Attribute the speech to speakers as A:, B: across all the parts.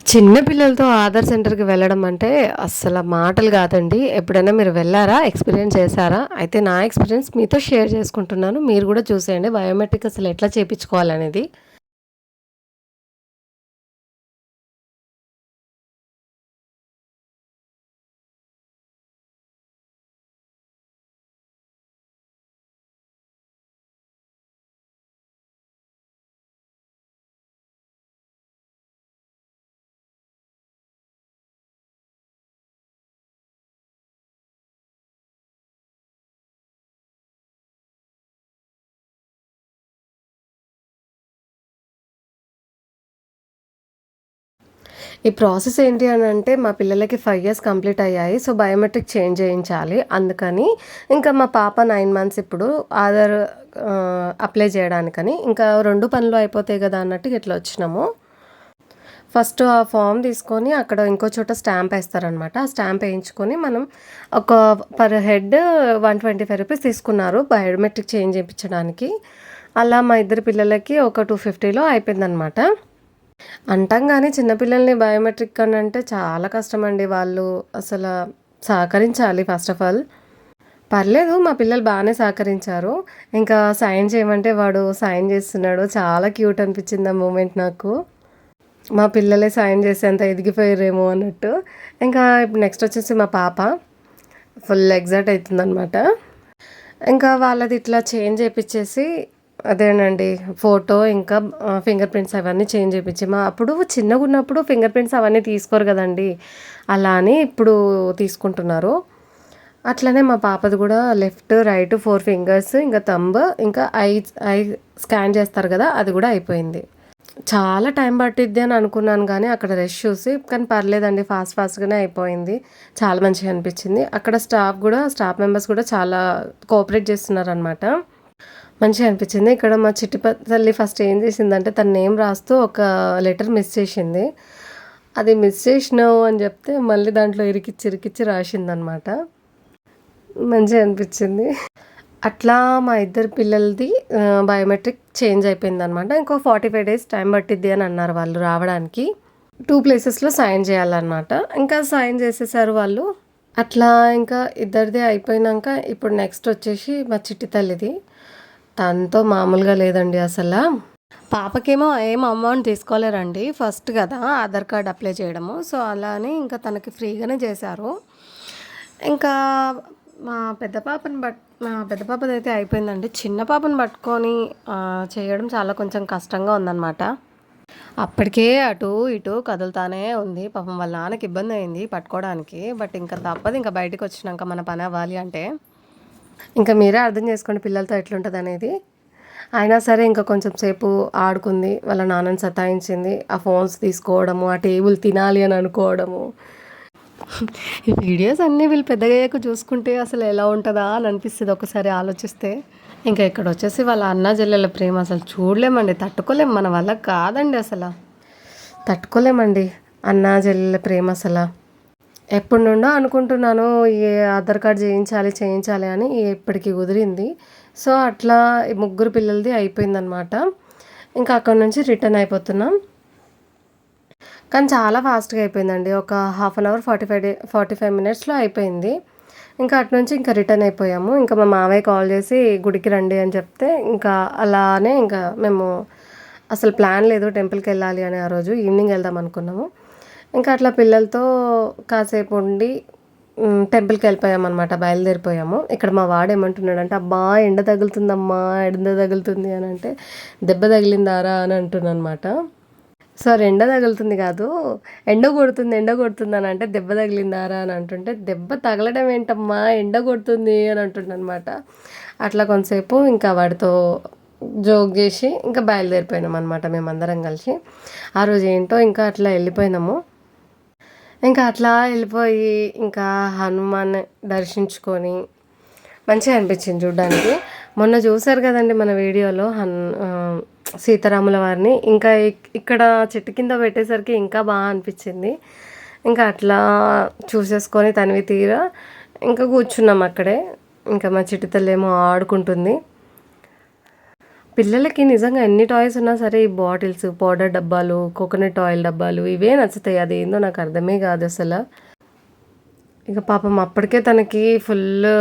A: చిన్న పిల్లలతో ఆధార్ సెంటర్‌కి వెళ్ళడం అంటే అస్సల మాటలు కాదండి. ఎప్పుడైనా మీరు వెళ్లారా? ఎక్స్‌పీరియన్స్ చేశారా? అయితే నా ఎక్స్‌పీరియన్స్ మీతో షేర్ చేసుకుంటున్నాను. మీరు కూడా చూసేయండి బయోమెట్రిక్ అసలు ఎట్లా చేపించుకోవాలనేది. ఈ ప్రాసెస్ ఏంటి అనంటే మా పిల్లలకి 5 ఇయర్స్ కంప్లీట్ అయ్యాయి. సో, బయోమెట్రిక్ చేంజ్ చేయించాలి. అందుకని ఇంకా మా పాప 9 మంత్స్ ఇప్పుడు ఆధార్ అప్లై చేయడానికని ఇంకా 2 పనులు అయిపోతాయి గదా! అన్నట్టు ఇట్లా వచ్చినాము. ఫస్ట్ ఆ ఫార్మ్ తీసుకొని అక్కడ ఇంకో చోట స్టాంప్ ఏస్తారనమాట. ఆ స్టాంప్ ఏయించుకొని మనం ఒక పర్ హెడ్ ₹125 తీసుకున్నారు బయోమెట్రిక్ చేంజ్ చేపించడానికి. అలా మా ఇద్దరి పిల్లలకి ఒక 250లో అయిపోయిందనమాట. అంటాం గానీ చిన్న పిల్లల్ని బయోమెట్రిక్ అనంటే చాలా కష్టమండి. వాళ్ళు అసల సహకరించాలి ఫస్ట్ ఆఫ్ ఆల్. పర్లేదు మా పిల్లలు బానే సహకరించారు. ఇంకా సైన్ చేయమంటే వాడు సైన్ చేస్తున్నాడు. చాలా క్యూట్ అనిపించింది ఆ మూమెంట్ నాకు. మా పిల్లలే సాయం చేసేంత ఎదిగిపోయారేమో అన్నట్టు. ఇంకా ఇప్పుడు నెక్స్ట్ వచ్చేసి మా పాప ఫుల్ ఎక్సైట్ అవుతుందనమాట. ఇంకా వాళ్ళది ఇట్లా చేంజ్ చేపిచ్చేసి అదేనండి ఫోటో ఇంకా ఫింగర్ ప్రింట్స్ అవన్నీ చేంజ్ చేపిచ్చి అప్పుడు చిన్నగున్నప్పుడు ఫింగర్ ప్రింట్స్ అవన్నీ తీసుకోరు కదండీ! అలా అని ఇప్పుడు తీసుకుంటున్నారు. అట్లనే మా పాపది కూడా లెఫ్ట్, రైట్ 4 ఫింగర్స్ ఇంకా థంబ్ ఇంకా ఐ స్కాన్ చేస్తారు కదా! అది కూడా అయిపోయింది. చాలా టైం పట్టిద్ది అని అనుకున్నాను గానీ, అక్కడ రష్ చూసి కానీ పర్లేదండి ఫాస్ట్‌గానే అయిపోయింది. చాలా మంచిగా అనిపిచ్చింది. అక్కడ స్టాఫ్ మెంబర్స్ కూడా చాలా కోఆపరేట్ చేస్తున్నారనమాట. మంచిగా అనిపిచ్చింది. ఇక్కడ మా చిట్టి తల్లి ఫస్ట్ ఏం చేసిందంటే, తన నేమ్ రాస్తూ ఒక లెటర్ మిస్ చేసింది. అది మిస్ చేసినావు అని చెప్తే, మళ్ళీ దాంట్లో ఇరికిచ్చి, ఇరికిచ్చి రాసిందనమాట. మంచిగా అనిపిచ్చింది. అట్లా మా ఇద్దరు పిల్లలది బయోమెట్రిక్ చేంజ్ అయిపోయిందనమాట. ఇంకో 45 డేస్ టైం పట్టిద్ది అని అన్నారు వాళ్ళు రావడానికి. 2 ప్లేసెస్‌లో సైన్ చేయాలనమాట. ఇంకా సైన్ చేసేసారు వాళ్ళు. అట్లా ఇంకా ఇద్దరిది అయిపోయినంక ఇప్పుడు నెక్స్ట్ వచ్చేసి మా చిట్టి తల్లిది. తనతో మామూలుగా లేదండి అసల. పాపకేమో ఏం అమౌంట్ తీసుకోలేరండి. ఫస్ట్ కదా ఆధార్ కార్డ్ అప్లై చేయడము. సో, అలా అని ఇంకా తనకి ఫ్రీగానే చేశారు. ఇంకా మా పెద్ద పాపదైతే అయిపోయిందండి. చిన్న పాపను పట్టుకొని చేయడం చాలా కొంచెం కష్టంగా ఉందనమాట. అప్పటికే అటు ఇటు కదులుతానే ఉంది. పాపం వాళ్ళ నాన్నకి ఇబ్బందయింది పట్టుకోవడానికి. బట్ ఇంక తప్పదు. ఇంక బయటికొచ్చినాక మన పని అవ్వాలి అంటే. ఇంక మీరే అర్థం చేసుకోండి పిల్లలతో ఎట్లుంటదనేది. అయినా సరే ఇంక కొంచెం సేపు ఆడుకుంది. వాళ్ళ నాన్నని సతాయించింది. ఆ ఫోన్స్ తీసుకోవడము, ఆ టేబుల్ తినాలి అని అనుకోవడము. ఈ వీడియోస్ అన్నీ వీళ్ళు పెద్దగయ్యాక చూసుకుంటే అసలు ఎలా ఉంటదా అని అనిపిస్తది ఒకసారి ఆలోచిస్తే. ఇంకా ఇక్కడొచ్చేసి వాళ్ళ అన్నా చెల్లెళ్ళ ప్రేమ అసలు చూడలేమండి. తట్టుకోలేం. మన వల్ల కాదండి అసల. తట్టుకోలేమండి అన్నా చెల్లెళ్ళ ప్రేమ అసల. ఎప్పటినుండో అనుకుంటున్నాను ఈ ఆధార్ కార్డ్ చేయించాలి, చేయించాలి అని ఇప్పటికి కుదిరింది. సో, అట్లా ఈ ముగ్గురు పిల్లలది అయిపోయిందనమాట. ఇంకా అక్కడి నుంచి రిటర్న్ అయిపోతున్నాం. కానీ చాలా ఫాస్ట్‌గా అయిపోయిందండి. ఒక హాఫ్ అన్ అవర్ 45 మినిట్స్‌లో అయిపోయింది. ఇంకా అటు నుంచి ఇంకా రిటర్న్ అయిపోయాము. ఇంకా మా మావయ్య కాల్ చేసి గుడికి రండి అని చెప్తే, ఇంకా అలానే ఇంకా మేము అసలు ప్లాన్ లేదు టెంపుల్‌కెళ్ళాలి అని ఆ రోజు ఈవినింగ్ వెళ్దాం అనుకున్నాము. ఇంకా అట్లా పిల్లలతో కాసేపు ఉండి టెంపుల్‌కెళ్ళిపోయామనమాట. బయలుదేరిపోయాము. ఇక్కడ మా వాడేమంటున్నాడంటే, "అబ్బా! ఎండ తగులుతుందమ్మా, ఎండ తగులుతుంది" అనంటే, "దెబ్బ తగిలిందారా" అని అంటుండనమాట. సార్ ఎండ తగులుతుంది కాదు, ఎండ కొడుతుంది అని అంటే దెబ్బ తగిలిందారా అని అంటుంటే, దెబ్బ తగలడం ఏంటమ్మా ఎండ కొడుతుంది అని అంటుండనమాట. అట్లా కొంతసేపు ఇంకా వాడితో జోక్ చేసి ఇంకా బయలుదేరిపోయినాం అనమాట మేమందరం కలిసి. ఆ రోజు ఏంటో ఇంకా అట్లా వెళ్ళిపోయినాము. ఇంకా అట్లా వెళ్ళిపోయి ఇంకా హనుమాన్ దర్శించుకొని మంచిగా అనిపించింది చూడ్డానికి. మొన్న చూసారు కదండి మన వీడియోలో సీతారాముల వారిని. ఇంకా ఇక్కడ చెట్టు కింద పెట్టేసరికి ఇంకా బాగా అనిపించింది. ఇంకా అట్లా చూసేసుకొని తనివి తీరా ఇంకా కూర్చున్నాం అక్కడే. ఇంకా మా చిట్టి తల్లేమో ఆడుకుంటుంది. పిల్లలకి నిజంగా ఎన్ని టాయ్స్ ఉన్నా సరే ఈ బాటిల్స్, పౌడర్ డబ్బాలు, కోకోనట్ ఆయిల్ డబ్బాలు ఇవే నచ్చుతాయి. అదేందో నాకు అర్థమే కాదసల. ఇక పాపం అప్పటికే తనకి ఫుల్లు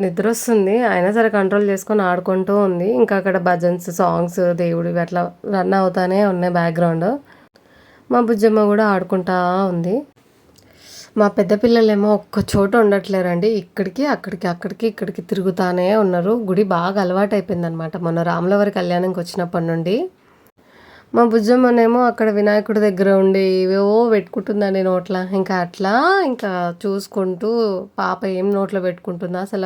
A: నిద్రొస్తుంది. అయినా సరే కంట్రోల్ చేసుకొని ఆడుకుంటూ ఉంది. ఇంకా అక్కడ భజన్స్, సాంగ్స్, దేవుడివి అట్లా రన్ అవుతానే ఉన్నాయి బ్యాక్‌గ్రౌండ్. మా బుజ్జమ్మ గూడా ఆడుకుంటా ఉంది. మా పెద్ద పిల్లలేమో ఒక్క చోట ఉండట్లేరండి. ఇక్కడికి, అక్కడికి, అక్కడికి, ఇక్కడికి తిరుగుతానే ఉన్నారు. గుడి బాగా అలవాటయిపోయిందనమాట. మొన్న రాములవారి కళ్యాణంకొచ్చినప్పటి నుండి. మా బుజ్జమ్మనేమో అక్కడ వినాయకుడి దగ్గర ఉండి ఏవేవో పెట్టుకుంటుందండి నోట్ల. ఇంకా అట్లా ఇంకా చూసుకుంటూ పాప ఏం నోట్లో పెట్టుకుంటుందో అసల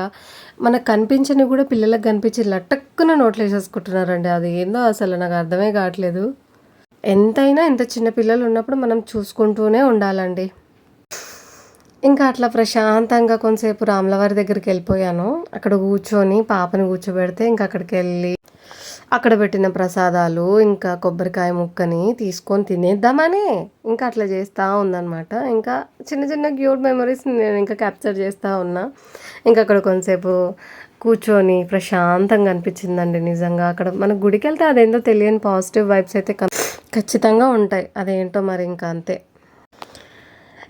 A: మనకు కనిపించనివి గూడా పిల్లలకి కనిపించి లటక్కున నోట్లో ఏసేసుకుంటున్నారండి. అది ఏందో అసలు నాకు అర్థమే కావట్లేదు. ఎంతైనా ఇంత చిన్న పిల్లలున్నప్పుడు మనం చూసుకుంటూనే ఉండాలండి. ఇంకా అట్లా ప్రశాంతంగా కొంసేపు రాములవారి దగ్గరికెళ్ళిపోయాను. అక్కడ కూర్చొని పాపని కూర్చోబెడితే ఇంక అక్కడికెళ్ళి అక్కడ పెట్టిన ప్రసాదాలు, ఇంకా కొబ్బరికాయ ముక్కని తీసుకొని తినేద్దామని ఇంకా అట్లా చేస్తా ఉందనమాట. ఇంకా చిన్న చిన్న క్యూట్ మెమోరీస్‌ని నేను ఇంకా క్యాప్చర్ చేస్తా ఉన్నా. ఇంకా అక్కడ కొంసేపు కూర్చొని ప్రశాంతంగా అనిపించిందండి నిజంగా. అక్కడ మన గుడికెళ్తే అదేందో తెలియని పాజిటివ్ వైబ్స్ అయితే ఖచ్చితంగా ఉంటాయి. అదేంటో మరి ఇంకా అంతే.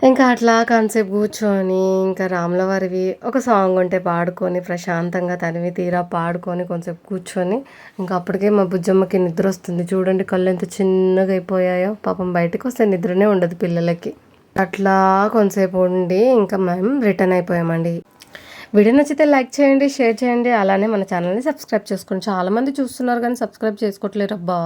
A: ఇంకా అట్లా కాసేపు కూర్చొని ఇంకా రాములవారివి ఒక సాంగ్ ఉంటే పాడుకొని ప్రశాంతంగా తనివి తీరా పాడుకొని కొంసేపు కూర్చొని ఇంకా అప్పటికే మా బుజ్జమ్మకి నిద్రొస్తుంది. చూడండి కళ్ళు ఎంత చిన్నగా అయిపోయాయో. పాపం బయటకొస్తే నిద్రనే ఉండదు పిల్లలకి. అట్లా కొంసేపు ఉండి ఇంకా మేము రిటర్న్ అయిపోయామండి. వీడియో నచ్చితే లైక్ చేయండి, షేర్ చేయండి. అలానే మన ఛానల్‌ని సబ్స్క్రైబ్ చేసుకోండి. చాలామంది చూస్తున్నారు కానీ సబ్స్క్రైబ్ చేసుకోవట్లేరబ్బా!